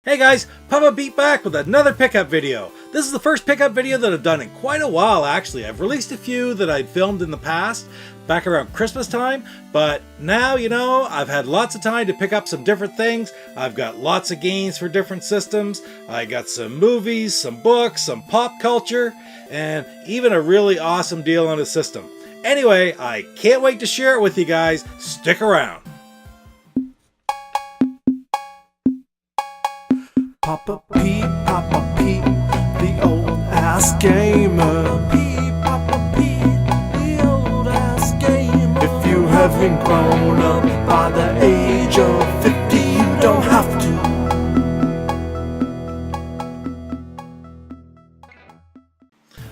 Hey guys, Papa Beat back with another pickup video. This is the first pickup video that I've done in quite a while actually. I've released a few that I'd filmed in the past, back around Christmas time, but now, you know, I've had lots of time to pick up some different things. I've got lots of games for different systems. I got some movies, some books, some pop culture, and even a really awesome deal on a system. Anyway, I can't wait to share it with you guys. Stick around. Papa Pete, the old ass gamer. Papa Pete, the old ass gamer. If you haven't grown up by the age of 50, you don't have to.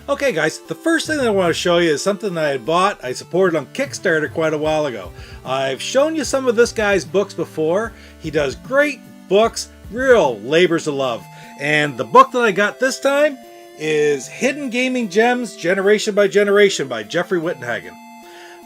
Okay guys, the first thing that I want to show you is something that I bought. I supported on Kickstarter quite a while ago. I've shown you some of this guy's books before. He does great books. Real labors of love. And the book that I got this time is Hidden Gaming Gems Generation by Generation by Jeffrey Wittenhagen.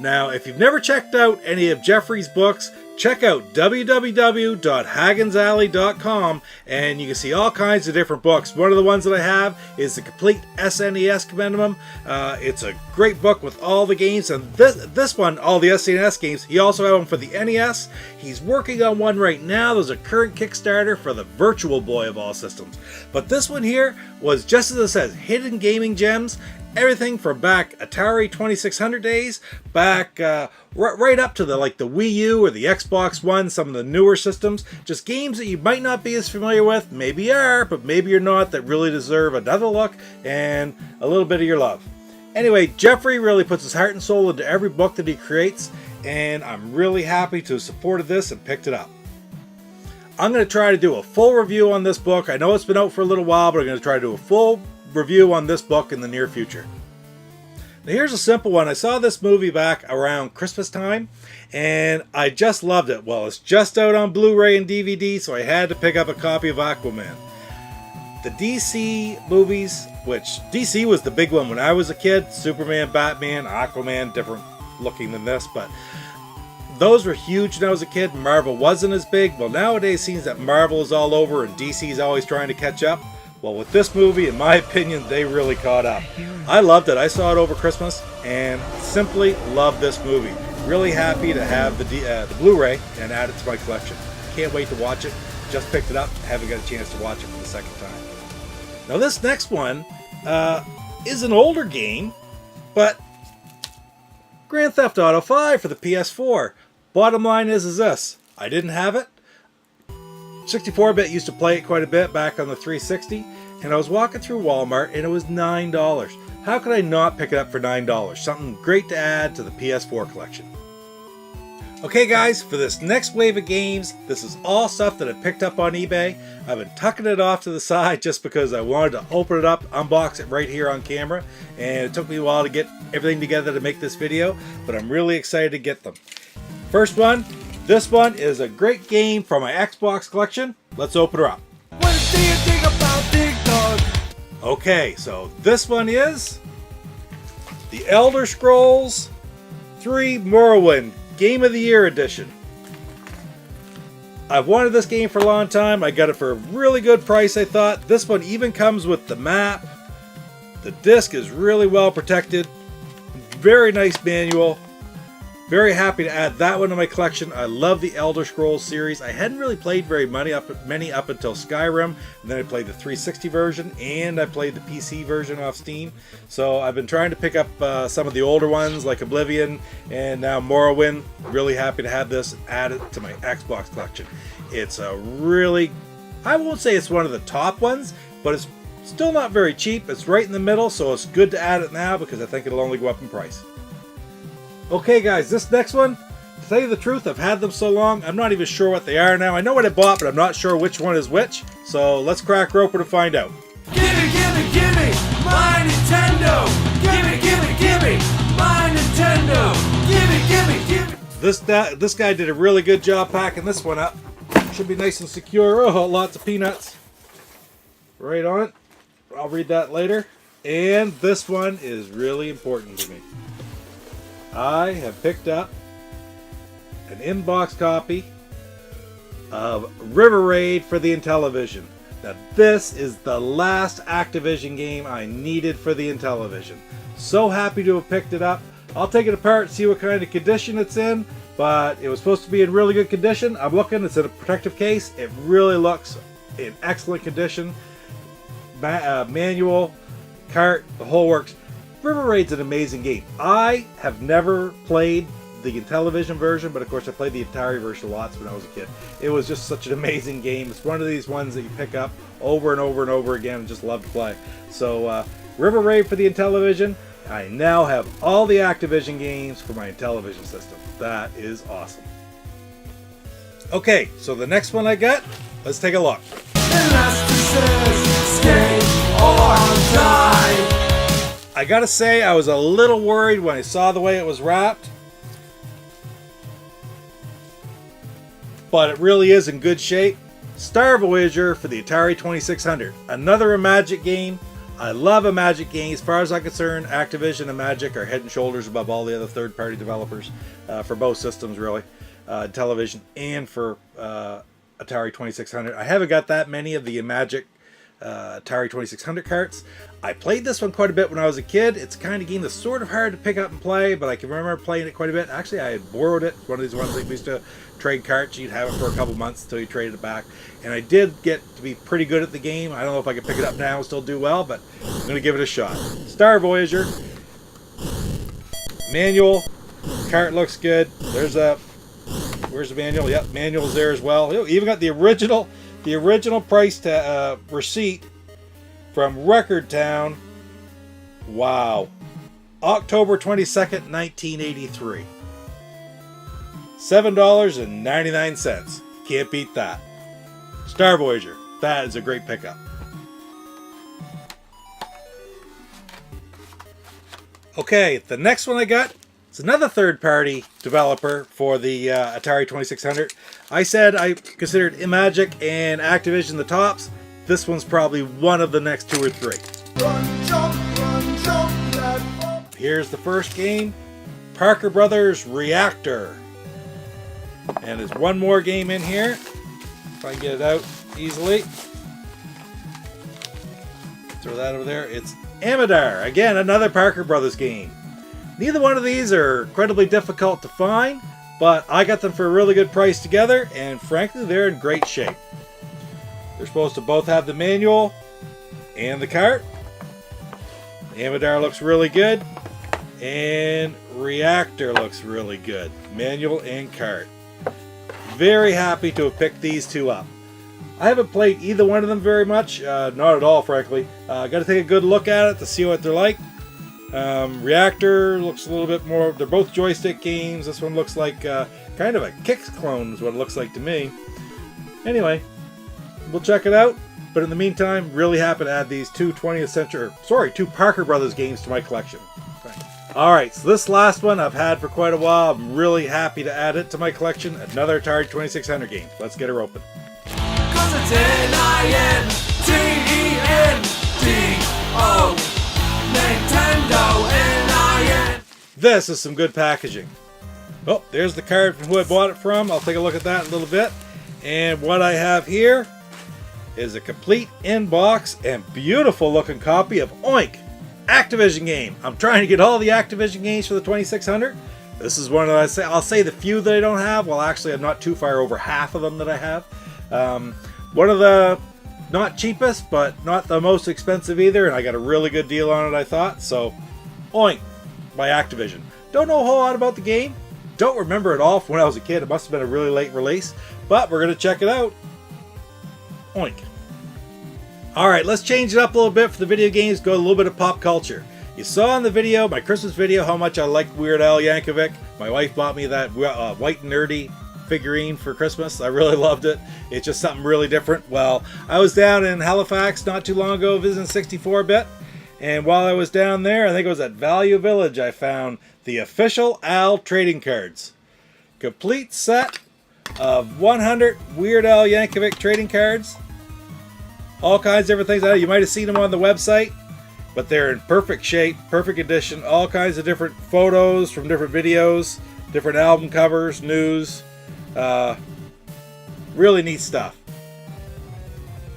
Now, if you've never checked out any of Jeffrey's books, check out www.hagensalley.com and you can see all kinds of different books. One of the ones that I have is the complete SNES Compendium. It's a great book with all the games, and this one, all the SNES games. He also had one for the NES. He's working on one right now. There's a current Kickstarter for the Virtual Boy of all systems. But this one here was, just as it says, Hidden Gaming Gems. Everything from back Atari 2600 days, back right up to the Wii U or the Xbox One, some of the newer systems. Just games that you might not be as familiar with, maybe you are, but maybe you're not, that really deserve another look and a little bit of your love. Anyway, Jeffrey really puts his heart and soul into every book that he creates, and I'm really happy to have supported this and picked it up. I'm going to try to do a full review on this book. I know it's been out for a little while, but I'm going to try to do a full review on this book in the near future. Now here's a simple one. I saw this movie back around Christmas time and I just loved it. Well, it's just out on Blu-ray and DVD, so I had to pick up a copy of Aquaman. The DC movies, which DC was the big one when I was a kid. Superman, Batman, Aquaman, different looking than this, but those were huge when I was a kid. Marvel wasn't as big. Well, nowadays it seems that Marvel is all over and DC is always trying to catch up. Well, with this movie, in my opinion, they really caught up. I loved it. I saw it over Christmas and simply love this movie. Really happy to have the Blu-ray and add it to my collection. Can't wait to watch it. Just picked it up. Haven't got a chance to watch it for the second time. Now, this next one is an older game, but Grand Theft Auto 5 for the PS4. Bottom line is this. I didn't have it. 64-bit used to play it quite a bit back on the 360, and I was walking through Walmart and it was $9. How could I not pick it up for $9? Something great to add to the PS4 collection. Okay guys, for this next wave of games, this is all stuff that I picked up on eBay. I've been tucking it off to the side just because I wanted to open it up, unbox it right here on camera, and it took me a while to get everything together to make this video, but I'm really excited to get them. First one. This one is a great game from my Xbox collection. Let's open her up. What do you think about Big Dog? Okay, so this one is The Elder Scrolls 3 Morrowind Game of the Year Edition. I've wanted this game for a long time. I got it for a really good price, I thought. This one even comes with the map. The disc is really well protected. Very nice manual. Very happy to add that one to my collection. I love the Elder Scrolls series. I hadn't really played very many up until Skyrim, and then I played the 360 version, and I played the PC version off Steam. So I've been trying to pick up some of the older ones like Oblivion and now Morrowind. Really happy to have this added to my Xbox collection. It's a really, I won't say it's one of the top ones, but it's still not very cheap. It's right in the middle, so it's good to add it now because I think it'll only go up in price. Okay guys, this next one, to tell you the truth, I've had them so long, I'm not even sure what they are now. I know what I bought, but I'm not sure which one is which. So let's crack her open to find out. Gimme, gimme, gimme, my Nintendo! Gimme, gimme, gimme, my Nintendo! Gimme, gimme, gimme! This guy did a really good job packing this one up. Should be nice and secure. Oh, lots of peanuts. Right on it. I'll read that later. And this one is really important to me. I have picked up an in-box copy of River Raid for the Intellivision. Now this is the last Activision game I needed for the Intellivision. So happy to have picked it up. I'll take it apart, see what kind of condition it's in, but it was supposed to be in really good condition. I'm looking, it's in a protective case. It really looks in excellent condition. Manual, cart, the whole works. River Raid's an amazing game. I have never played the Intellivision version, but of course I played the Atari version lots when I was a kid. It was just such an amazing game. It's one of these ones that you pick up over and over and over again and just love to play. So River Raid for the Intellivision. I now have all the Activision games for my Intellivision system. That is awesome. Okay, so the next one I got, let's take a look. I gotta say, I was a little worried when I saw the way it was wrapped. But it really is in good shape. Star Voyager for the Atari 2600. Another Imagic game. I love Imagic games. As far as I'm concerned, Activision and Imagic are head and shoulders above all the other third-party developers for both systems, really. Television and for Atari 2600. I haven't got that many of the Imagic Atari 2600 carts. I played this one quite a bit when I was a kid. It's the kind of game that's sort of hard to pick up and play, but I can remember playing it quite a bit. Actually, I had borrowed it. One of these ones that we used to trade carts. You'd have it for a couple months until you traded it back. And I did get to be pretty good at the game. I don't know if I can pick it up now and still do well, but I'm going to give it a shot. Star Voyager. Manual. Cart looks good. Where's the manual? Yep, manual's there as well. Even got the original price to receipt from Record Town. Wow. October 22nd, 1983. $7.99. Can't beat that. Star Voyager. That is a great pickup. Okay, the next one I got, it's another third-party developer for the Atari 2600. I said I considered Imagic and Activision the tops. This one's probably one of the next two or three. Here's the first game, Parker Brothers Reactor. And there's one more game in here. If I can get it out easily. Throw that over there. It's Amidar. Again, another Parker Brothers game. Neither one of these are incredibly difficult to find, but I got them for a really good price together, and frankly, they're in great shape. They're supposed to both have the manual and the cart. Amidar looks really good, and Reactor looks really good. Manual and cart. Very happy to have picked these two up. I haven't played either one of them very much, not at all, frankly. Got to take a good look at it to see what they're like. Reactor looks a little bit more. They're both joystick games. This one looks like kind of a Kix clone, is what it looks like to me. Anyway, we'll check it out. But in the meantime, really happy to add these two two Parker Brothers games to my collection. Alright, so this last one I've had for quite a while. I'm really happy to add it to my collection. Another Atari 2600 game. Let's get her open. 'Cause it's Nintendo, N-I-N. This is some good packaging. Oh, there's the card from who I bought it from. I'll take a look at that in a little bit. And what I have here is a complete in-box and beautiful looking copy of Oink, Activision game. I'm trying to get all the Activision games for the 2600. This is one that I'll say the few that I don't have. Well, actually, I'm not too far over half of them that I have. One of the not cheapest, but not the most expensive either, and I got a really good deal on it, I thought. So, Oink by Activision. Don't know a whole lot about the game. Don't remember it all from when I was a kid. It must have been a really late release, but we're going to check it out. Oink. Alright, let's change it up a little bit for the video games, go a little bit of pop culture. You saw in the video, my Christmas video, how much I liked Weird Al Yankovic. My wife bought me that white nerdy figurine for Christmas. I really loved it. It's just something really different. Well, I was down in Halifax not too long ago visiting 64-bit, and while I was down there, I think it was at Value Village, I found the official Al trading cards. Complete set of 100 Weird Al Yankovic trading cards. All kinds of different things. You might have seen them on the website, but they're in perfect shape, perfect condition. All kinds of different photos from different videos, different album covers, news. Really neat stuff.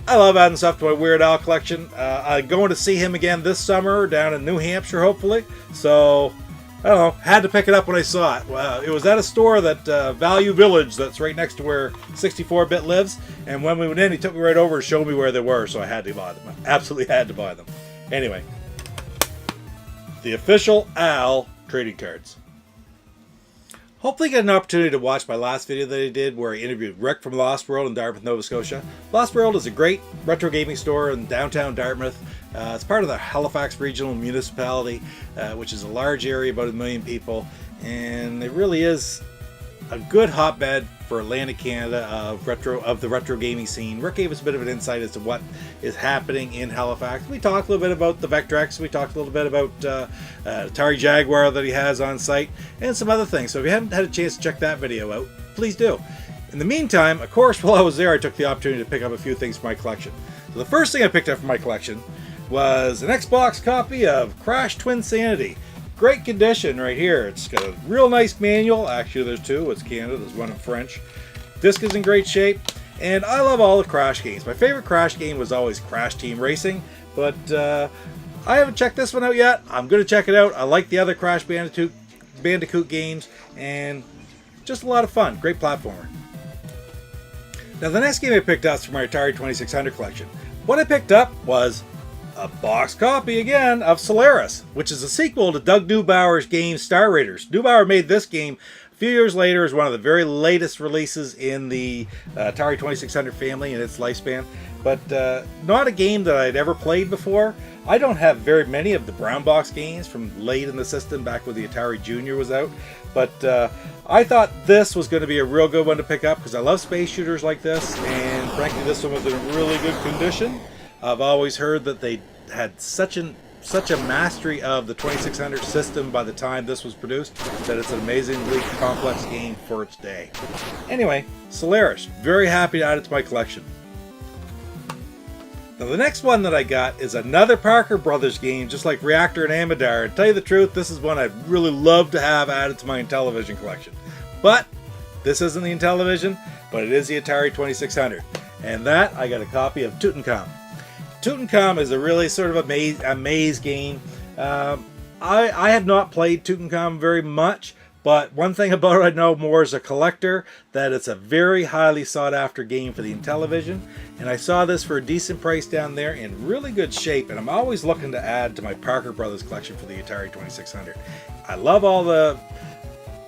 I love adding stuff to my Weird Al collection. I'm going to see him again this summer down in New Hampshire, hopefully. So, I don't know, had to pick it up when I saw it. It was at a store that Value Village that's right next to where 64-Bit lives. And when we went in, he took me right over and showed me where they were, so I had to buy them. I absolutely had to buy them. Anyway, the official Al trading cards. Hopefully you get an opportunity to watch my last video that I did where I interviewed Rick from Lost World in Dartmouth, Nova Scotia. Lost World is a great retro gaming store in downtown Dartmouth. It's part of the Halifax Regional Municipality, which is a large area, about 1 million people. And it really is a good hotbed for Atlantic Canada of the retro gaming scene. Rick gave us a bit of an insight as to what is happening in Halifax. We talked a little bit about the Vectrex. We talked a little bit about Atari Jaguar that he has on site and some other things. So if you haven't had a chance to check that video out, please do. In the meantime, of course, while I was there, I took the opportunity to pick up a few things for my collection. So the first thing I picked up for my collection was an Xbox copy of Crash Twinsanity. Great condition right here. It's got a real nice manual. Actually, there's two. It's Canada. There's one in French. Disc is in great shape. And I love all the Crash games. My favorite Crash game was always Crash Team Racing. But I haven't checked this one out yet. I'm going to check it out. I like the other Crash Bandicoot games. And just a lot of fun. Great platformer. Now, the next game I picked up is for my Atari 2600 collection. What I picked up was a box copy again of Solaris, which is a sequel to Doug Neubauer's game Star Raiders. Neubauer made this game a few years later as one of the very latest releases in the Atari 2600 family in its lifespan, but not a game that I'd ever played before. I don't have very many of the brown box games from late in the system, back when the Atari Junior was out, but I thought this was going to be a real good one to pick up because I love space shooters like this, and frankly this one was in really good condition. I've always heard that they had such a mastery of the 2600 system by the time this was produced that it's an amazingly complex game for its day. Anyway, Solaris, very happy to add it to my collection. Now the next one that I got is another Parker Brothers game, just like Reactor and Amadar. To tell you the truth, this is one I'd really love to have added to my Intellivision collection. But this isn't the Intellivision, but it is the Atari 2600. And that, I got a copy of Tutankhamun. Tutankhamun is a really sort of a maze game. I have not played Tutankhamun very much, but one thing about it I know more as a collector, that it's a very highly sought after game for the Intellivision. And I saw this for a decent price down there in really good shape, and I'm always looking to add to my Parker Brothers collection for the Atari 2600. I love all the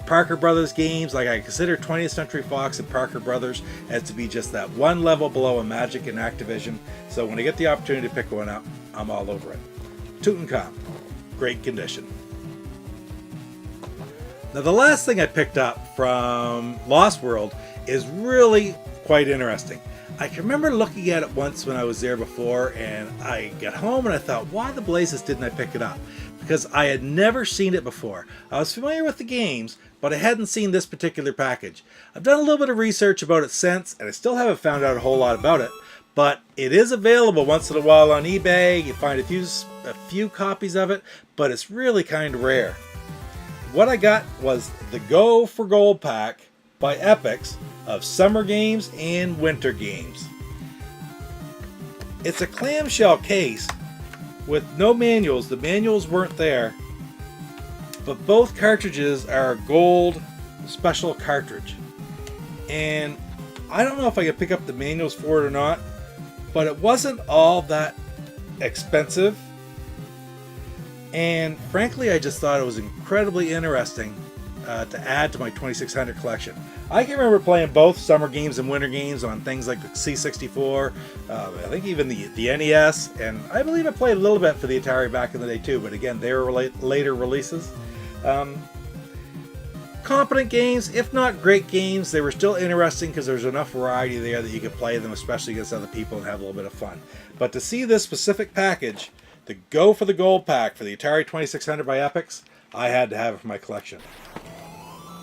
Parker Brothers games. Like, I consider 20th Century Fox and Parker Brothers as to be just that one level below a Magic and Activision. So when I get the opportunity to pick one up, I'm all over it. Tutankhamun, great condition. Now the last thing I picked up from Lost World is really quite interesting. I can remember looking at it once when I was there before, and I got home and I thought, why the blazes didn't I pick it up? Because I had never seen it before. I was familiar with the games, but I hadn't seen this particular package. I've done a little bit of research about it since, and I still haven't found out a whole lot about it, but it is available once in a while on eBay. You find a few copies of it, but it's really kind of rare. What I got was the Go for Gold pack by Epix of summer games and winter games. It's a clamshell case with no manuals. The manuals weren't there, but both cartridges are a gold special cartridge. And I don't know if I could pick up the manuals for it or not, but it wasn't all that expensive. And frankly, I just thought it was incredibly interesting to add to my 2600 collection. I can remember playing both summer games and winter games on things like the C64, I think even the NES, and I believe I played a little bit for the Atari back in the day too, but again, they were later releases. Competent games, if not great games, they were still interesting because there's enough variety there that you could play them, especially against other people, and have a little bit of fun. But to see this specific package, the Go for the Gold pack for the Atari 2600 by Epix, I had to have it for my collection.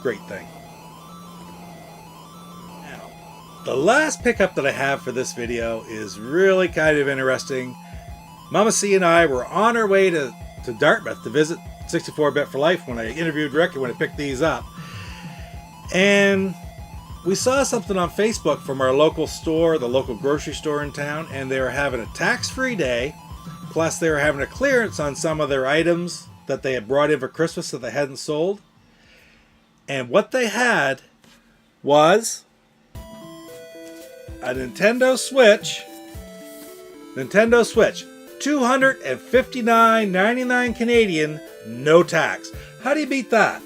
Great thing. Now, the last pickup that I have for this video is really kind of interesting. Mama C and I were on our way to Dartmouth to visit 64-Bit for Life when I interviewed Rick and when I picked these up. And we saw something on Facebook from our local store, the local grocery store in town, and they were having a tax-free day. Plus, they were having a clearance on some of their items that they had brought in for Christmas that they hadn't sold. And what they had was a Nintendo Switch. Nintendo Switch. $259.99 Canadian, no tax. How do you beat that?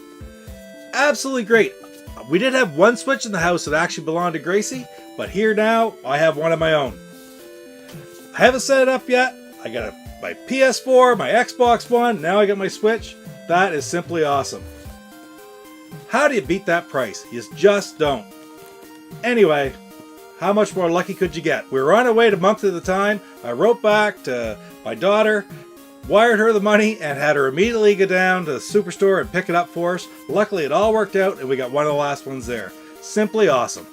Absolutely great. We did have one Switch in the house that actually belonged to Gracie, but here now, I have one of my own. I haven't set it up yet. I got my PS4, my Xbox One, now I got my Switch. That is simply awesome. How do you beat that price? You just don't. Anyway, how much more lucky could you get? We were on our way to Monks at the time. I wrote back to my daughter, wired her the money, and had her immediately go down to the Superstore and pick it up for us. Luckily, it all worked out, and we got one of the last ones there. Simply awesome.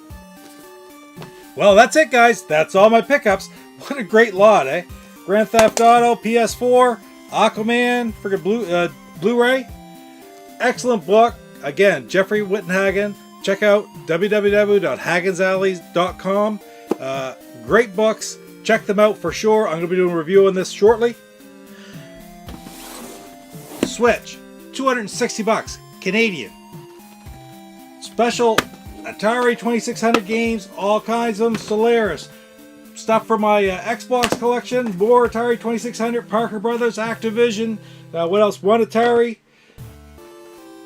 Well, that's it, guys. That's all my pickups. What a great lot, eh? Grand Theft Auto, PS4, Aquaman, friggin' Blu-ray. Excellent book. Again, Jeffrey Wittenhagen. Check out www.hagensalley.com. Great books. Check them out for sure. I'm going to be doing a review on this shortly. Switch, $260 Canadian. Special Atari 2600 games, all kinds of them. Solaris. Stuff for my Xbox collection. More Atari 2600, Parker Brothers, Activision. What else? One Atari.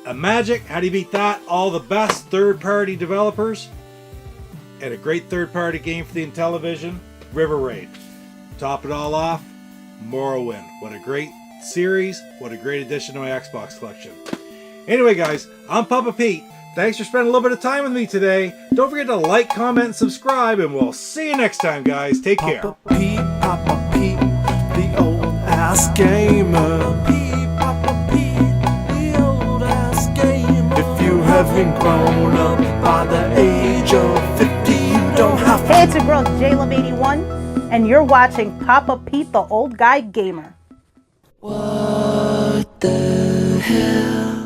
A Magic. How do you beat that? All the best third-party developers. And a great third-party game for the Intellivision. River Raid. Top it all off. Morrowind. What a great series. What a great addition to my Xbox collection. Anyway, guys, I'm Papa Pete. Thanks for spending a little bit of time with me today. Don't forget to like, comment, and subscribe, and we'll see you next time, guys. Take care. Papa Pete, the old ass gamer. Papa Pete, the old ass gamer. If you haven't grown up by the age of 50, you don't have to. Hey, it's your girl JLove81, and you're watching Papa Pete, the old guy gamer. What the hell?